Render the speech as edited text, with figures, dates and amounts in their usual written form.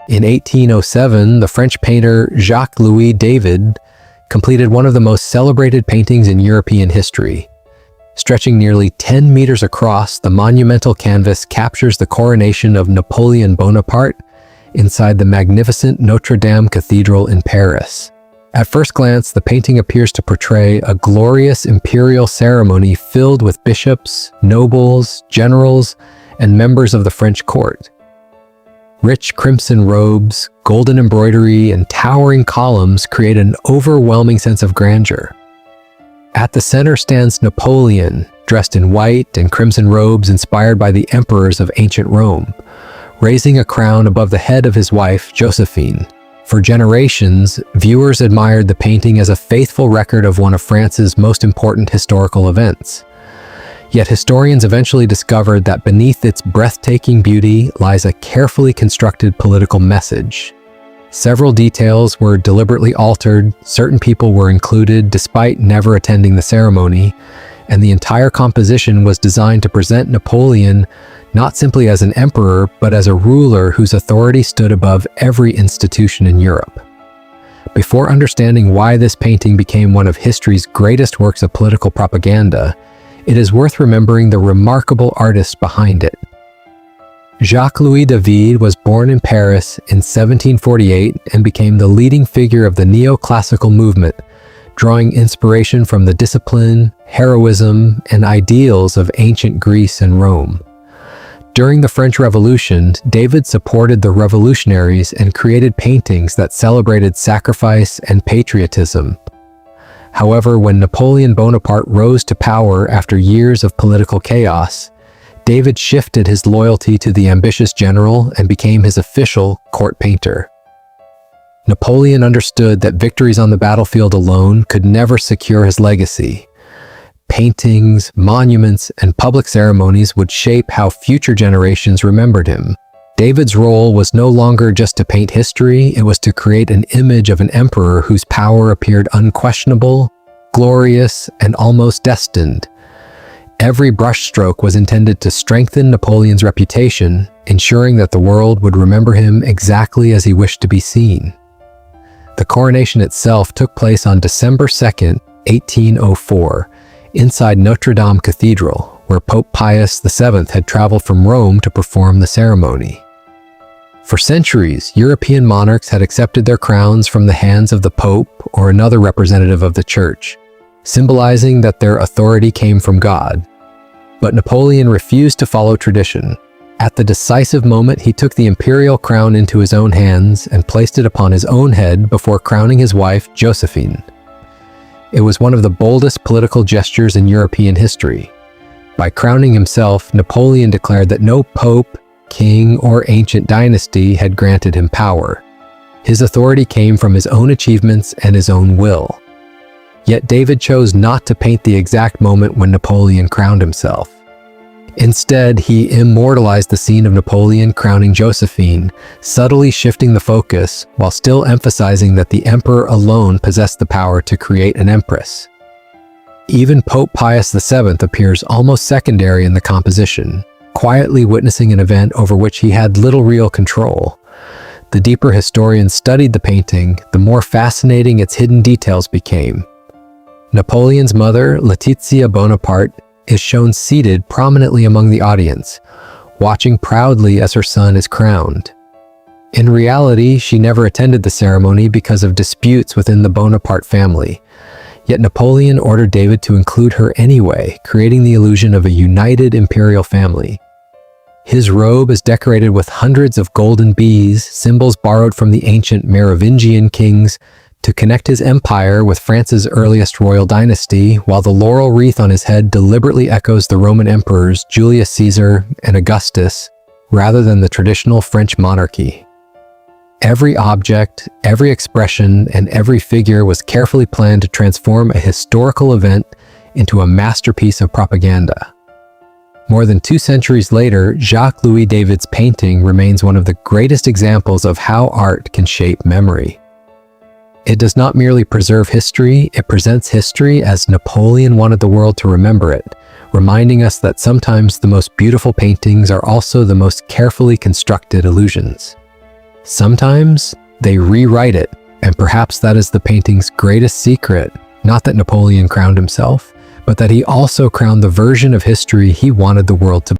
In 1807, the French painter Jacques-Louis David completed one of the most celebrated paintings in European history. Stretching nearly 10 meters across, the monumental canvas captures the coronation of Napoleon Bonaparte inside the magnificent Notre-Dame Cathedral in Paris. At first glance, the painting appears to portray a glorious imperial ceremony filled with bishops, nobles, generals, and members of the French court. Rich crimson robes, golden embroidery, and towering columns create an overwhelming sense of grandeur. At the center stands Napoleon, dressed in white and crimson robes inspired by the emperors of ancient Rome, raising a crown above the head of his wife, Josephine. For generations, viewers admired the painting as a faithful record of one of France's most important historical events. Yet historians eventually discovered that beneath its breathtaking beauty lies a carefully constructed political message. Several details were deliberately altered, certain people were included despite never attending the ceremony, and the entire composition was designed to present Napoleon not simply as an emperor, but as a ruler whose authority stood above every institution in Europe. Before understanding why this painting became one of history's greatest works of political propaganda, it is worth remembering the remarkable artist behind it. Jacques-Louis David was born in Paris in 1748 and became the leading figure of the neoclassical movement, drawing inspiration from the discipline, heroism, and ideals of ancient Greece and Rome. During the French Revolution, David supported the revolutionaries and created paintings that celebrated sacrifice and patriotism. However, when Napoleon Bonaparte rose to power after years of political chaos, David shifted his loyalty to the ambitious general and became his official court painter. Napoleon understood that victories on the battlefield alone could never secure his legacy. Paintings, monuments, and public ceremonies would shape how future generations remembered him. David's role was no longer just to paint history, it was to create an image of an emperor whose power appeared unquestionable, glorious, and almost destined. Every brushstroke was intended to strengthen Napoleon's reputation, ensuring that the world would remember him exactly as he wished to be seen. The coronation itself took place on December 2nd, 1804, inside Notre-Dame Cathedral, where Pope Pius VII had traveled from Rome to perform the ceremony. For centuries, European monarchs had accepted their crowns from the hands of the Pope or another representative of the Church, symbolizing that their authority came from God. But Napoleon refused to follow tradition. At the decisive moment, he took the imperial crown into his own hands and placed it upon his own head before crowning his wife, Josephine. It was one of the boldest political gestures in European history. By crowning himself, Napoleon declared that no pope, king, or ancient dynasty had granted him power. His authority came from his own achievements and his own will. Yet David chose not to paint the exact moment when Napoleon crowned himself. Instead, he immortalized the scene of Napoleon crowning Josephine, subtly shifting the focus while still emphasizing that the emperor alone possessed the power to create an empress. Even Pope Pius VII appears almost secondary in the composition, quietly witnessing an event over which he had little real control. The deeper historians studied the painting, the more fascinating its hidden details became. Napoleon's mother, Letizia Bonaparte, is shown seated prominently among the audience, watching proudly as her son is crowned. In reality, she never attended the ceremony because of disputes within the Bonaparte family. Yet Napoleon ordered David to include her anyway, creating the illusion of a united imperial family. His robe is decorated with hundreds of golden bees, symbols borrowed from the ancient Merovingian kings, to connect his empire with France's earliest royal dynasty, while the laurel wreath on his head deliberately echoes the Roman emperors Julius Caesar and Augustus, rather than the traditional French monarchy. Every object, every expression, and every figure was carefully planned to transform a historical event into a masterpiece of propaganda. More than 2 centuries later, Jacques-Louis David's painting remains one of the greatest examples of how art can shape memory. It does not merely preserve history, it presents history as Napoleon wanted the world to remember it, reminding us that sometimes the most beautiful paintings are also the most carefully constructed illusions. Sometimes they rewrite it, and perhaps that is the painting's greatest secret. Not that Napoleon crowned himself, but that he also crowned the version of history he wanted the world to